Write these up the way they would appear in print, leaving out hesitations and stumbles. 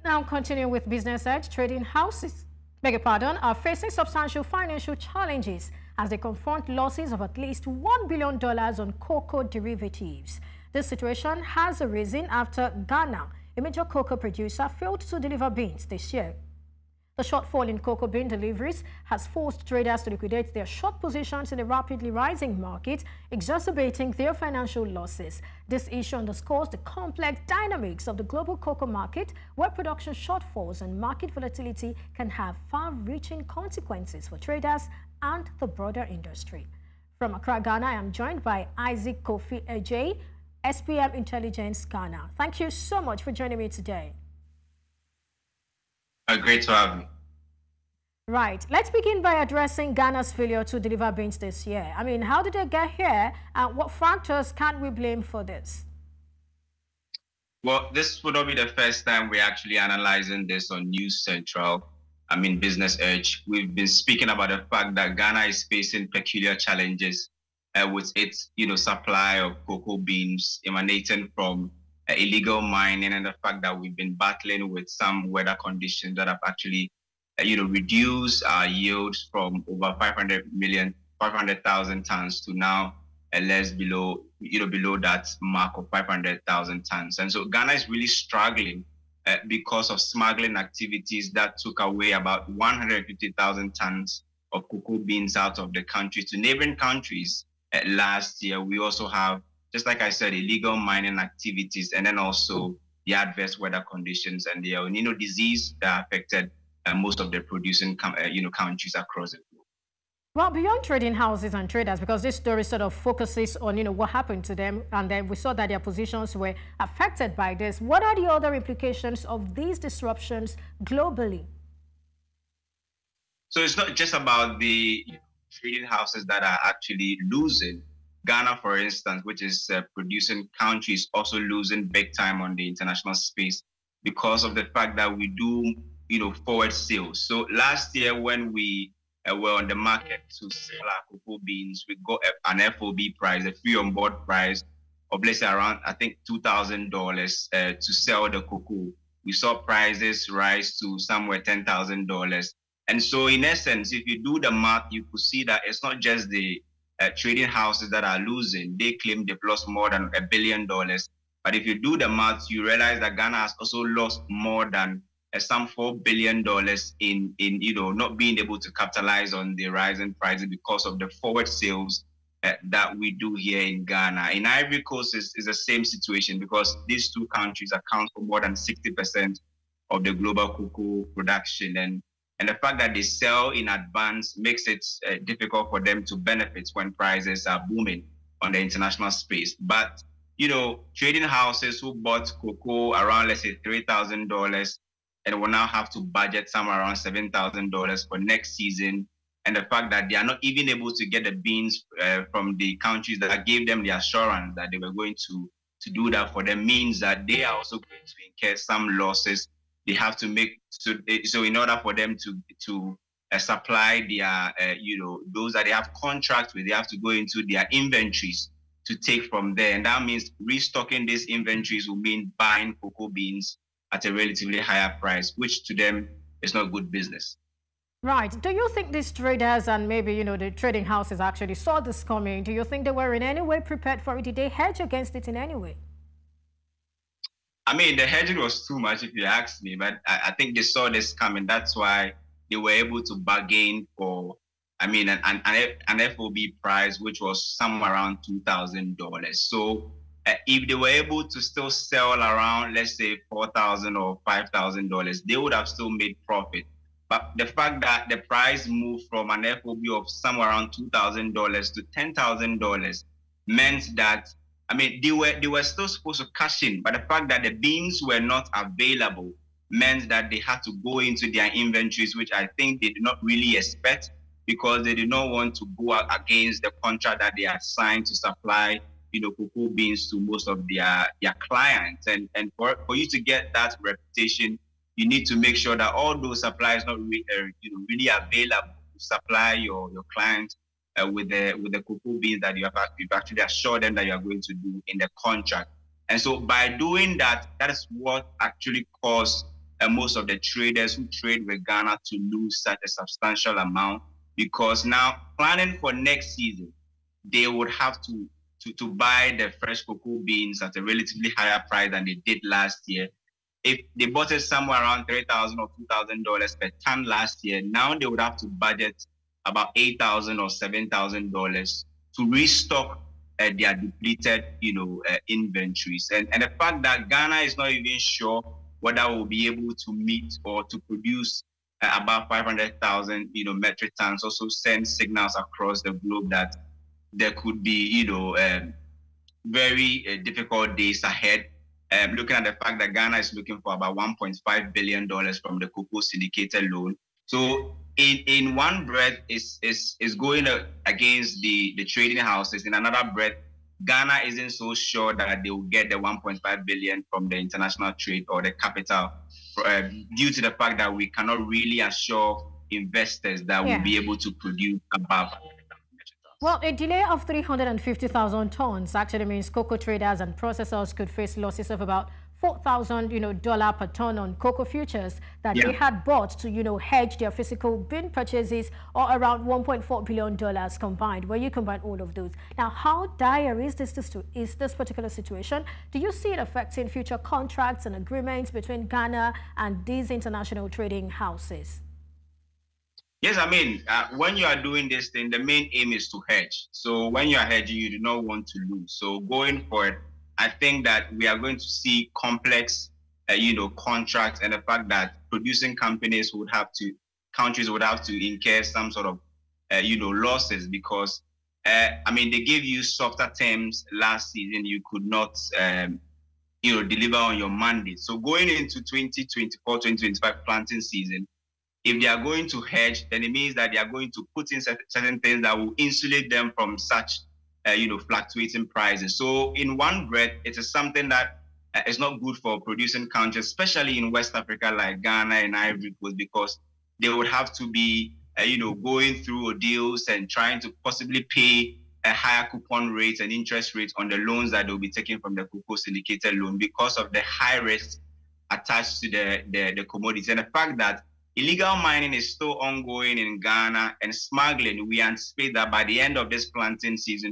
Now continuing with Business Edge, trading houses, are facing substantial financial challenges as they confront losses of at least $1 billion on cocoa derivatives. This situation has arisen after Ghana, a major cocoa producer, failed to deliver beans this year. The shortfall in cocoa bean deliveries has forced traders to liquidate their short positions in a rapidly rising market, exacerbating their financial losses. This issue underscores the complex dynamics of the global cocoa market, where production shortfalls and market volatility can have far-reaching consequences for traders and the broader industry. From Accra, Ghana, I am joined by Kofi Agyei, SBM Intelligence Ghana. Thank you so much for joining me today. Great to have you. Right. Let's begin by addressing Ghana's failure to deliver beans this year. I mean, how did they get here, and what factors can we blame for this? Well, this would not be the first time we're actually analyzing this on News Central, Business Edge. We've been speaking about the fact that Ghana is facing peculiar challenges with its, supply of cocoa beans emanating from illegal mining, and the fact that we've been battling with some weather conditions that have actually, reduced our yields from over 500,000 tons to now less below that mark of 500,000 tons. And so Ghana is really struggling because of smuggling activities that took away about 150,000 tons of cocoa beans out of the country to neighboring countries last year. We also have, just like I said, illegal mining activities, and then also the adverse weather conditions and the El Nino disease that affected most of the producing countries across the globe. Well, beyond trading houses and traders, because this story sort of focuses on what happened to them, and then we saw that their positions were affected by this. What are the other implications of these disruptions globally? So it's not just about the trading houses that are actually losing. Ghana, for instance, which is a producing country, is also losing big time on the international space because of the fact that we do, forward sales. So last year when we were on the market to sell our cocoa beans, we got an FOB price, a free on board price of, let's say, around, I think, $2,000 to sell the cocoa. We saw prices rise to somewhere $10,000. And so in essence, if you do the math, you could see that it's not just the trading houses that are losing. They claim they've lost more than $1 billion. But if you do the math, you realize that Ghana has also lost more than some $4 billion in not being able to capitalize on the rising prices because of the forward sales that we do here in Ghana. In Ivory Coast is the same situation, because these two countries account for more than 60% of the global cocoa production. And the fact that they sell in advance makes it difficult for them to benefit when prices are booming on the international space. But, trading houses who bought cocoa around, let's say, $3,000 and will now have to budget somewhere around $7,000 for next season. And the fact that they are not even able to get the beans from the countries that gave them the assurance that they were going to do that for them means that they are also going to incur some losses. They have to make, so in order for them to supply their, those that they have contracts with, they have to go into their inventories to take from there. And that means restocking these inventories will mean buying cocoa beans at a relatively higher price, which to them is not good business. Right. Do you think these traders and maybe, the trading houses actually saw this coming? Do you think they were in any way prepared for it? Did they hedge against it in any way? I mean, the hedging was too much if you ask me, but I think they saw this coming. That's why they were able to bargain for, an FOB price, which was somewhere around $2,000. So if they were able to still sell around, let's say, $4,000 or $5,000, they would have still made profit. But the fact that the price moved from an FOB of somewhere around $2,000 to $10,000 meant that, they were still supposed to cash in, but the fact that the beans were not available meant that they had to go into their inventories, which I think they did not really expect, because they did not want to go against the contract that they had signed to supply cocoa beans to most of their clients. And for you to get that reputation, you need to make sure that all those supplies not really available to supply your clients with the cocoa beans that you've actually assured them that you are going to do in the contract. And so by doing that, that is what actually caused most of the traders who trade with Ghana to lose such a substantial amount, because now planning for next season, they would have to buy the fresh cocoa beans at a relatively higher price than they did last year. If they bought it somewhere around $3,000 or $2,000 per ton last year, now they would have to budget about $8,000 or $7,000 to restock their depleted, inventories. And the fact that Ghana is not even sure whether we'll be able to meet or to produce about 500,000, metric tons also sends signals across the globe that there could be, very difficult days ahead. Looking at the fact that Ghana is looking for about $1.5 billion from the cocoa syndicated loan. So in one breath is going against the trading houses. In another breath, Ghana isn't so sure that they will get the 1.5 billion from the international trade or the capital due to the fact that we cannot really assure investors that we'll be able to produce above. Well, a delay of 350,000 tons actually means cocoa traders and processors could face losses of about $4,000 per ton on cocoa futures that they had bought to hedge their physical bean purchases, or around $1.4 billion combined, where you combine all of those. Now, how dire is this particular situation? Do you see it affecting future contracts and agreements between Ghana and these international trading houses? Yes, I mean, when you are doing this thing, the main aim is to hedge. So when you are hedging, you do not want to lose. So going forward, I think that we are going to see complex, contracts, and the fact that producing countries would have to incur some sort of, losses because, they gave you softer terms last season. You could not, deliver on your mandate. So going into 2024-2025 planting season, if they are going to hedge, then it means that they are going to put in certain things that will insulate them from such, fluctuating prices. So in one breath, it is something that is not good for producing countries, especially in West Africa like Ghana and Ivory Coast, because they would have to be, going through deals and trying to possibly pay a higher coupon rate and interest rates on the loans that they'll be taking from the cocoa syndicated loan because of the high risk attached to the commodity. And the fact that illegal mining is still ongoing in Ghana, and smuggling, we anticipate that by the end of this planting season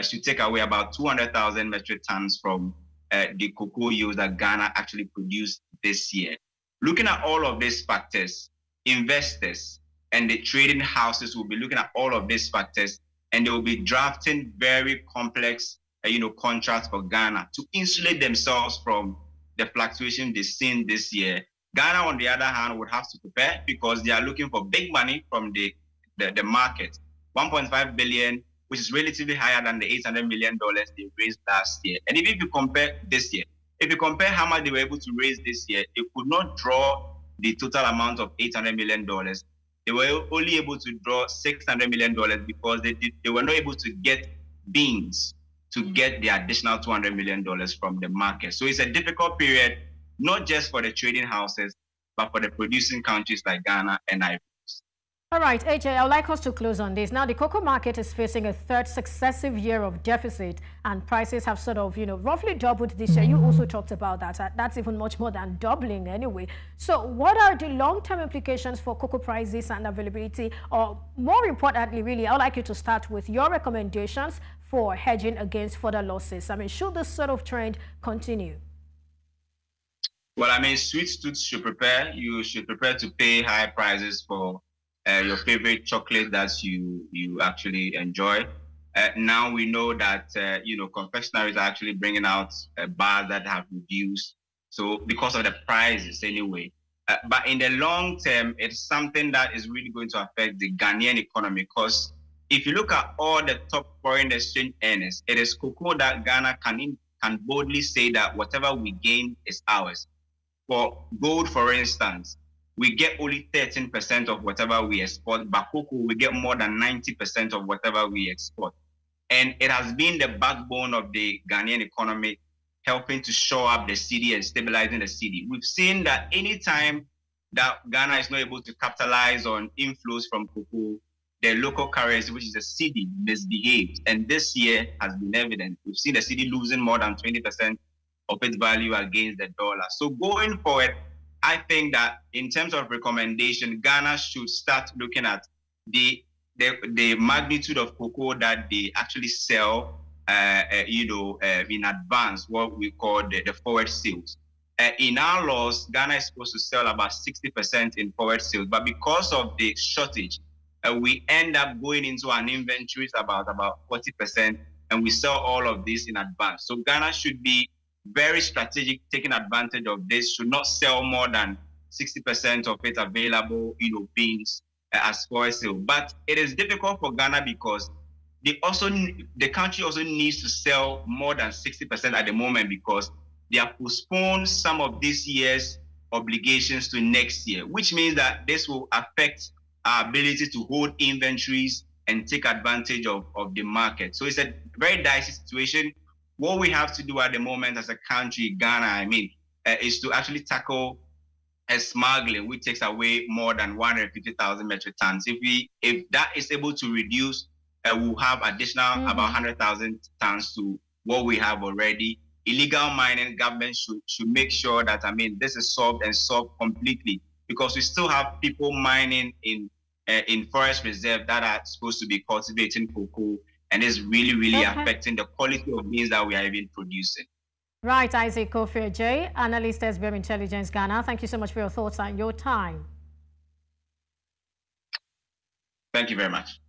should take away about 200,000 metric tons from the cocoa yields that Ghana actually produced this year. Looking at all of these factors, investors and the trading houses will be looking at all of these factors, and they will be drafting very complex, contracts for Ghana to insulate themselves from the fluctuation they've seen this year. Ghana, on the other hand, would have to prepare because they are looking for big money from the market. 1.5 billion, which is relatively higher than the $800 million they raised last year. And if you compare this year, if you compare how much they were able to raise this year, they could not draw the total amount of $800 million. They were only able to draw $600 million because they were not able to get beans to get the additional $200 million from the market. So it's a difficult period, not just for the trading houses, but for the producing countries like Ghana and Ivory Coast. All right, Agyei, I would like us to close on this. Now, the cocoa market is facing a third successive year of deficit, and prices have sort of, roughly doubled this year. You also talked about that. That's even much more than doubling anyway. So what are the long-term implications for cocoa prices and availability? Or more importantly, really, I would like you to start with your recommendations for hedging against further losses. I mean, should this sort of trend continue? Well, I mean, sweet tooths should prepare. You should prepare to pay high prices for your favorite chocolate that you actually enjoy. Now we know that, confectionaries are actually bringing out bars that have reduced. So because of the prices anyway. But in the long term, it's something that is really going to affect the Ghanaian economy, because if you look at all the top foreign exchange earners, it is cocoa that Ghana can boldly say that whatever we gain is ours. For gold, for instance, we get only 13% of whatever we export, but cocoa, we get more than 90% of whatever we export. And it has been the backbone of the Ghanaian economy, helping to shore up the cedi and stabilizing the cedi. We've seen that anytime that Ghana is not able to capitalize on inflows from cocoa, the local currency, which is the cedi, misbehaves. And this year has been evident. We've seen the cedi losing more than 20% of its value against the dollar. So going forward, I think that in terms of recommendation, Ghana should start looking at the magnitude of cocoa that they actually sell, in advance, what we call the forward sales. In our laws, Ghana is supposed to sell about 60% in forward sales, but because of the shortage, we end up going into an inventories about 40%, and we sell all of this in advance. So Ghana should be very strategic, taking advantage of this, should not sell more than 60% of its available, beans as forward sale. But it is difficult for Ghana because the country also needs to sell more than 60% at the moment, because they have postponed some of this year's obligations to next year, which means that this will affect our ability to hold inventories and take advantage of the market. So it's a very dicey situation. What we have to do at the moment as a country, Ghana, is to actually tackle smuggling, which takes away more than 150,000 metric tons. If that is able to reduce, we'll have additional about 100,000 tons to what we have already. Illegal mining, government should make sure that this is solved completely, because we still have people mining in forest reserve that are supposed to be cultivating cocoa, and it's really affecting the quality of beans that we are even producing. Right, Isaac Kofi Agyei, analyst SBM Intelligence Ghana. Thank you so much for your thoughts and your time. Thank you very much.